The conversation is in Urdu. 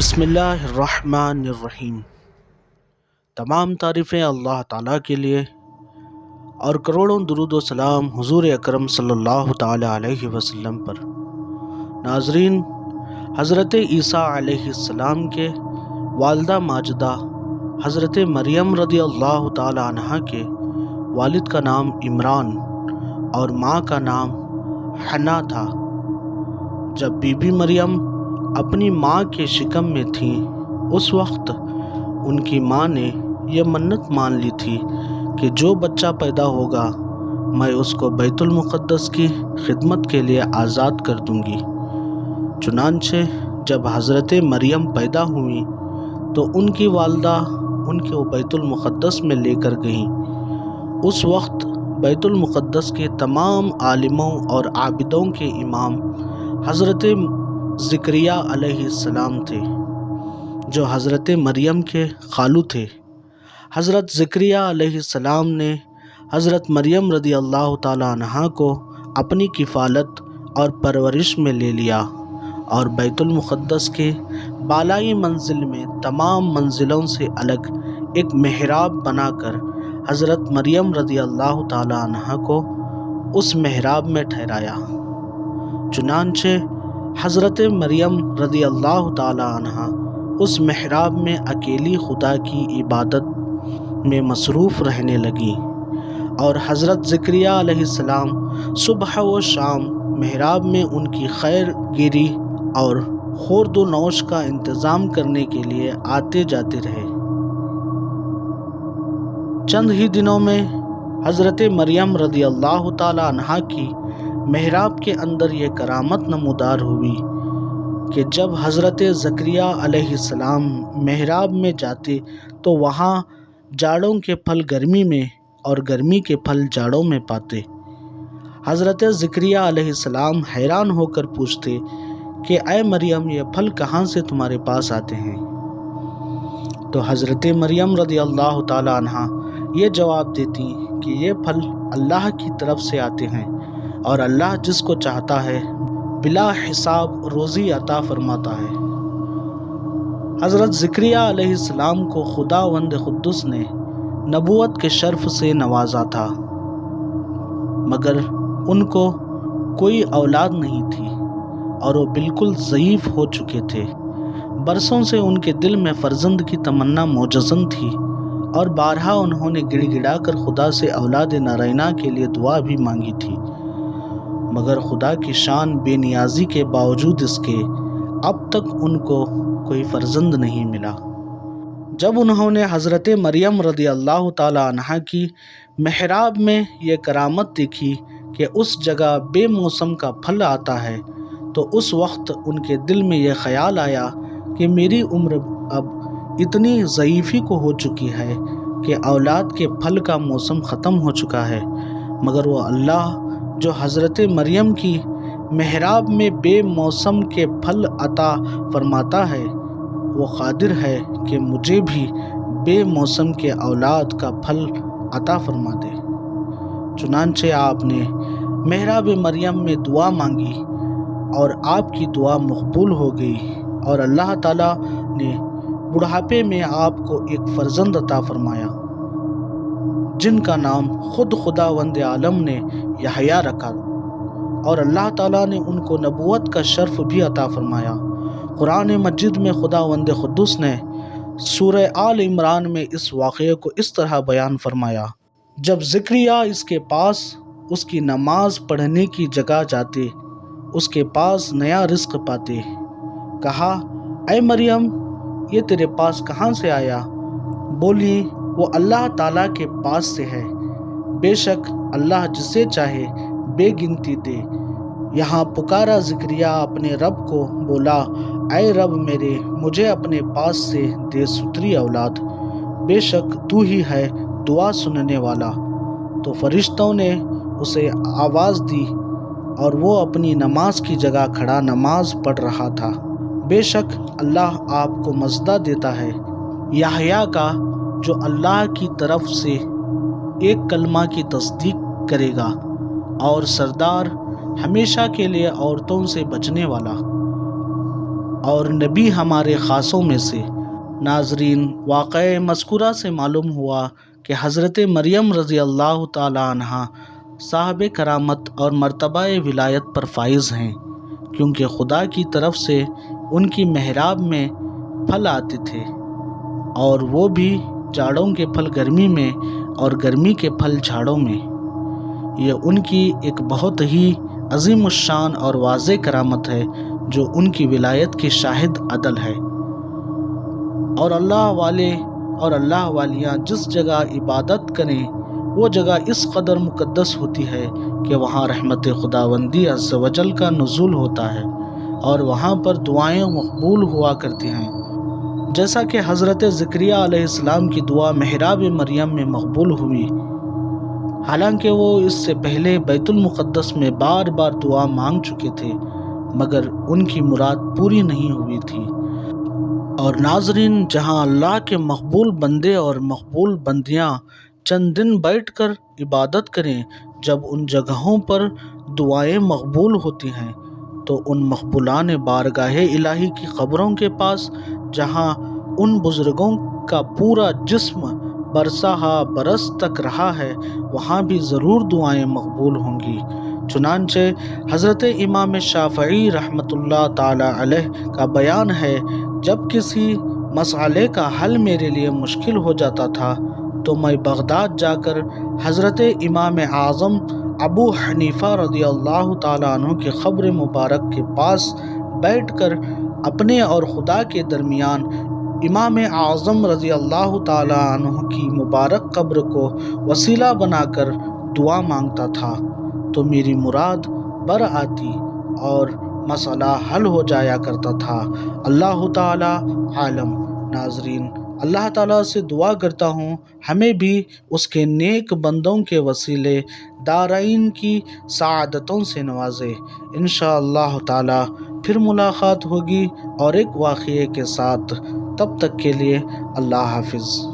بسم اللہ الرحمن الرحیم۔ تمام تعریفیں اللہ تعالیٰ کے لیے اور کروڑوں درود و سلام حضور اکرم صلی اللہ تعالیٰ علیہ وسلم پر۔ ناظرین، حضرت عیسیٰ علیہ السلام کے والدہ ماجدہ حضرت مریم رضی اللہ تعالیٰ عنہ کے والد کا نام عمران اور ماں کا نام حنا تھا۔ جب بی بی مریم اپنی ماں کے شکم میں تھیں، اس وقت ان کی ماں نے یہ منت مان لی تھی کہ جو بچہ پیدا ہوگا میں اس کو بیت المقدس کی خدمت کے لیے آزاد کر دوں گی۔ چنانچہ جب حضرت مریم پیدا ہوئیں تو ان کی والدہ ان کو بیت المقدس میں لے کر گئیں۔ اس وقت بیت المقدس کے تمام عالموں اور عابدوں کے امام حضرت زکریا علیہ السلام تھے، جو حضرت مریم کے خالو تھے۔ حضرت زکریا علیہ السلام نے حضرت مریم رضی اللہ تعالیٰ عنہا کو اپنی کفالت اور پرورش میں لے لیا اور بیت المقدس کے بالائی منزل میں تمام منزلوں سے الگ ایک محراب بنا کر حضرت مریم رضی اللہ تعالیٰ عنہا کو اس محراب میں ٹھہرایا۔ چنانچہ حضرت مریم رضی اللہ تعالیٰ عنہ اس محراب میں اکیلی خدا کی عبادت میں مصروف رہنے لگی، اور حضرت زکریا علیہ السلام صبح و شام محراب میں ان کی خیر گیری اور خورد و نوش کا انتظام کرنے کے لیے آتے جاتے رہے۔ چند ہی دنوں میں حضرت مریم رضی اللہ تعالیٰ عنہ کی محراب کے اندر یہ کرامت نمودار ہوئی کہ جب حضرت زکریا علیہ السلام محراب میں جاتے تو وہاں جاڑوں کے پھل گرمی میں اور گرمی کے پھل جاڑوں میں پاتے۔ حضرت زکریا علیہ السلام حیران ہو کر پوچھتے کہ اے مریم، یہ پھل کہاں سے تمہارے پاس آتے ہیں؟ تو حضرت مریم رضی اللہ تعالیٰ عنہ یہ جواب دیتی کہ یہ پھل اللہ کی طرف سے آتے ہیں، اور اللہ جس کو چاہتا ہے بلا حساب روزی عطا فرماتا ہے۔ حضرت زکریا علیہ السلام کو خداوند قدس نے نبوت کے شرف سے نوازا تھا، مگر ان کو کوئی اولاد نہیں تھی اور وہ بالکل ضعیف ہو چکے تھے۔ برسوں سے ان کے دل میں فرزند کی تمنا موجزن تھی، اور بارہا انہوں نے گڑ گڑا کر خدا سے اولاد نارینہ کے لیے دعا بھی مانگی تھی، مگر خدا کی شان بے نیازی کے باوجود اس کے اب تک ان کو کوئی فرزند نہیں ملا۔ جب انہوں نے حضرت مریم رضی اللہ تعالیٰ عنہ کی محراب میں یہ کرامت دیکھی کہ اس جگہ بے موسم کا پھل آتا ہے، تو اس وقت ان کے دل میں یہ خیال آیا کہ میری عمر اب اتنی ضعیفی کو ہو چکی ہے کہ اولاد کے پھل کا موسم ختم ہو چکا ہے، مگر وہ اللہ جو حضرت مریم کی محراب میں بے موسم کے پھل عطا فرماتا ہے، وہ قادر ہے کہ مجھے بھی بے موسم کے اولاد کا پھل عطا فرما دے۔ چنانچہ آپ نے محراب مریم میں دعا مانگی اور آپ کی دعا مقبول ہو گئی، اور اللہ تعالیٰ نے بڑھاپے میں آپ کو ایک فرزند عطا فرمایا، جن کا نام خود خداوند عالم نے یحییٰ رکھا، اور اللہ تعالیٰ نے ان کو نبوت کا شرف بھی عطا فرمایا۔ قرآن مجید میں خداوند قدس نے سورہ آل عمران میں اس واقعے کو اس طرح بیان فرمایا: جب زکریا اس کے پاس اس کی نماز پڑھنے کی جگہ جاتے، اس کے پاس نیا رزق پاتے، کہا اے مریم، یہ تیرے پاس کہاں سے آیا؟ بولی وہ اللہ تعالیٰ کے پاس سے ہے، بے شک اللہ جسے چاہے بے گنتی دے۔ یہاں پکارا زکریا اپنے رب کو، بولا اے رب میرے، مجھے اپنے پاس سے دے ستری اولاد، بے شک تو ہی ہے دعا سننے والا۔ تو فرشتوں نے اسے آواز دی اور وہ اپنی نماز کی جگہ کھڑا نماز پڑھ رہا تھا۔ بے شک اللہ آپ کو مزدہ دیتا ہے یحییٰ کا، جو اللہ کی طرف سے ایک کلمہ کی تصدیق کرے گا، اور سردار ہمیشہ کے لیے عورتوں سے بچنے والا، اور نبی ہمارے خاصوں میں سے۔ ناظرین، واقعہ مذکورہ سے معلوم ہوا کہ حضرت مریم رضی اللہ تعالی عنہ صاحب کرامت اور مرتبہ ولایت پر فائز ہیں، کیونکہ خدا کی طرف سے ان کی محراب میں پھل آتے تھے، اور وہ بھی جاڑوں کے پھل گرمی میں اور گرمی کے پھل جھاڑوں میں۔ یہ ان کی ایک بہت ہی عظیم الشان اور واضح کرامت ہے جو ان کی ولایت کی شاہد عدل ہے۔ اور اللہ والے اور اللہ والیاں جس جگہ عبادت کریں وہ جگہ اس قدر مقدس ہوتی ہے کہ وہاں رحمت خداوندی عز و جل کا نزول ہوتا ہے اور وہاں پر دعائیں مقبول ہوا کرتی ہیں، جیسا کہ حضرت زکریہ علیہ السلام کی دعا محراب مریم میں مقبول ہوئی، حالانکہ وہ اس سے پہلے بیت المقدس میں بار بار دعا مانگ چکے تھے مگر ان کی مراد پوری نہیں ہوئی تھی۔ اور ناظرین، جہاں اللہ کے مقبول بندے اور مقبول بندیاں چند دن بیٹھ کر عبادت کریں، جب ان جگہوں پر دعائیں مقبول ہوتی ہیں تو ان مقبولان بارگاہ الہی کی قبروں کے پاس، جہاں ان بزرگوں کا پورا جسم برسہ برس تک رہا ہے، وہاں بھی ضرور دعائیں مقبول ہوں گی۔ چنانچہ حضرت امام شافعی رحمۃ اللہ تعالی علیہ کا بیان ہے، جب کسی مسئلے کا حل میرے لیے مشکل ہو جاتا تھا تو میں بغداد جا کر حضرت امام اعظم ابو حنیفہ رضی اللہ تعالیٰ عنہ کی قبر مبارک کے پاس بیٹھ کر اپنے اور خدا کے درمیان امام اعظم رضی اللہ تعالیٰ عنہ کی مبارک قبر کو وسیلہ بنا کر دعا مانگتا تھا تو میری مراد بر آتی اور مسئلہ حل ہو جایا کرتا تھا۔ اللہ تعالیٰ عالم۔ ناظرین، اللہ تعالیٰ سے دعا کرتا ہوں ہمیں بھی اس کے نیک بندوں کے وسیلے دارین کی سعادتوں سے نوازے۔ انشاءاللہ تعالیٰ پھر ملاقات ہوگی اور ایک واقعے کے ساتھ۔ تب تک کے لیے اللہ حافظ۔